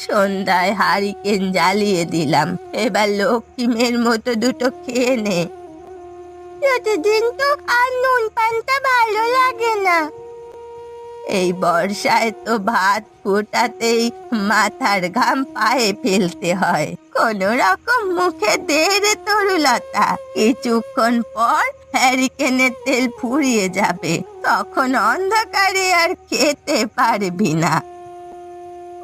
সন্ধ্যায় হারিকেন জ্বালিয়ে দিলাম, এবার লক্ষ্মী মেয়ের মতো দুটো খেয়ে নে। প্রতিদিন তো আর নুন পান্তা ভালো লাগে না। এই বর্ষায় তো ভাত ফোটাতেই মাথার ঘাম পায়ে ফেলতে হয়, কোন রকম মুখে দে রে তরুলতা, কিছুক্ষণ পর হ্যারিকেনের তেল ফুরিয়ে যাবে, তখন অন্ধকারে আর খেতে পারবি না।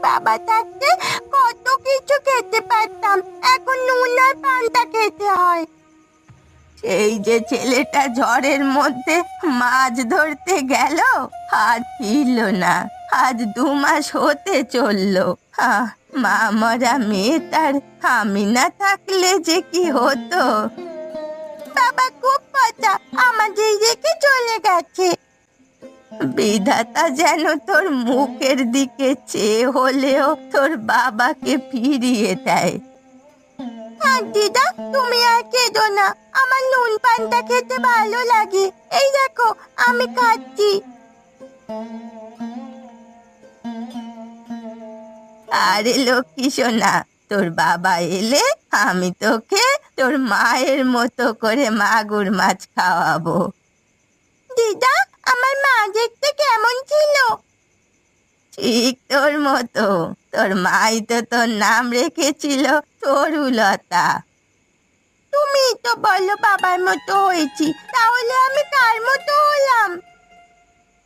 বাবা থাকতে কত কিছু খেতে পারতাম, এখন নুন আর পান্তা খেতে হয়। এই যে ছেলেটা ঝড়ের মধ্যে মাছ ধরতে গেল, আর ফিরল না, আজ 2 মাস হতে চললো। মা মরা মেয়েটার আমি না থাকলে যে কি হতো। বাবা খুব কথা আমাদের রেখে চলে গেছে। বিধাতা যেন তোর মুখের দিকে চেয়ে হলেও তোর বাবাকে ফিরিয়ে দেয়। দিদা, তুমি আর কেঁদো না, আমার নুন পান্তা খেতে ভালো লাগে, এই দেখো আমি খাচ্ছি। আরে লক্ষ্মী সোনা, তোর বাবা এলে আমি তোকে তোর মায়ের মতো করে মাগুর মাছ খাওয়াবো। দিদা, আমার মা দেখতে কেমন ছিল? ঠিক তোর মতো, তোর মাই তো তোর নাম রেখেছিল তরুলতা। তুমি তো বলো বাবার মতো হয়েছি, তাহলে আমি কার মতো হলাম?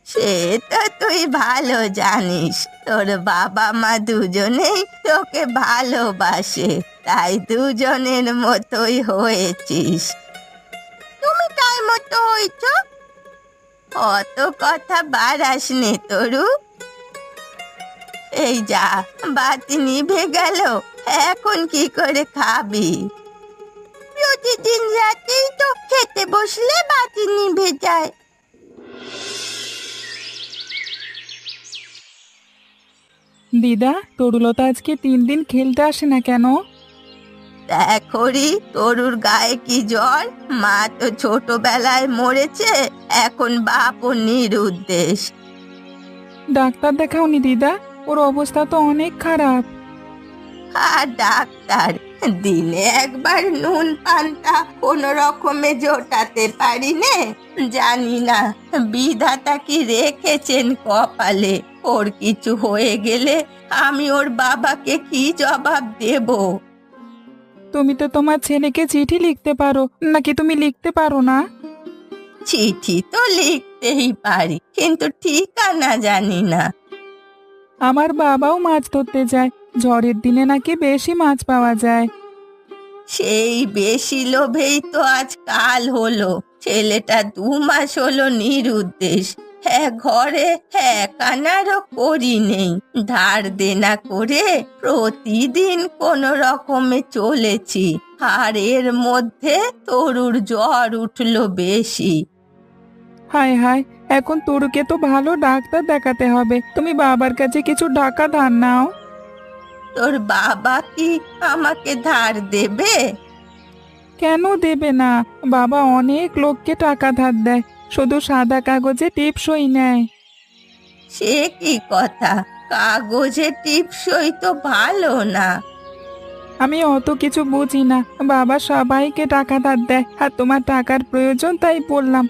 সে তো তুই ভালো জানিস, তোর বাবা মা দুজনেই তোকে ভালোবাসে, তাই দুজনের মতোই হয়েছিস। তুমি কার মতো হয়েছ? অত কথা বাড়াস নে তরু। এই যা, বাতি নিভে গেল, এখন কি করে খাবি? প্রতিদিন রাতেই তো খেতে বসলে বাতি নিভে যায়। দিদা, তরুলতা আজকে 3 দিন খেলতে আসে না কেন? দেখরি তরুর গায়ে কি জ্বর, মা তো ছোটবেলায় মরেছে, এখন বাপও নিরুদ্দেশ। ডাক্তার দেখাওনি দিদা? ওর অবস্থা তো অনেক খারাপ। আর ডাক্তার, দিনে একবার নুন পান্তা কোন রকমে জোটাতে পারি নে, জানি না বিধাতা কি রেখেছেন কপালে, ওর কিছু হয়ে গেলে আমি ওর বাবাকে কি জবাব দেব? তুমি তো তোমার ছেলেকে চিঠি লিখতে পারো, নাকি তুমি লিখতে পারো না? চিঠি তো লিখতেই পারি, কিন্তু ঠিকানা জানি না। আমার বাবাও মাছ ধরতে যায়, ঝড়ের দিনে নাকি বেশি মাছ পাওয়া যায়। সেই বেশি লোভেই তো আজ কাল হলো, ছেলেটা 2 মাস হলো নিরুদ্দেশ, হ্যাঁ ঘরে এক আনারও করি নেই, ধার দেনা করে প্রতিদিন কোন রকমে চলেছি, আর এর মধ্যে তরুর জ্বর উঠলো বেশি। হায় হায়, এখন তরুকে তো ভালো ডাক্তার দেখাতে হবে, তুমি বাবার কাছে কিছু টাকা ধার নাও। তোর বাবা কি আমাকে ধার দেবে? কেন দেবে না? বাবা অনেক লোককে টাকা ধার দেয়, শুধু সাদা কাগজে টিপসই নেয়। সে কি কথা, কাগজে টিপসই তো ভালো না। আমি অত কিছু বুঝি না, বাবা সবাইকে টাকা ধার দেয়, আর তোমার টাকার প্রয়োজন তাই বললাম।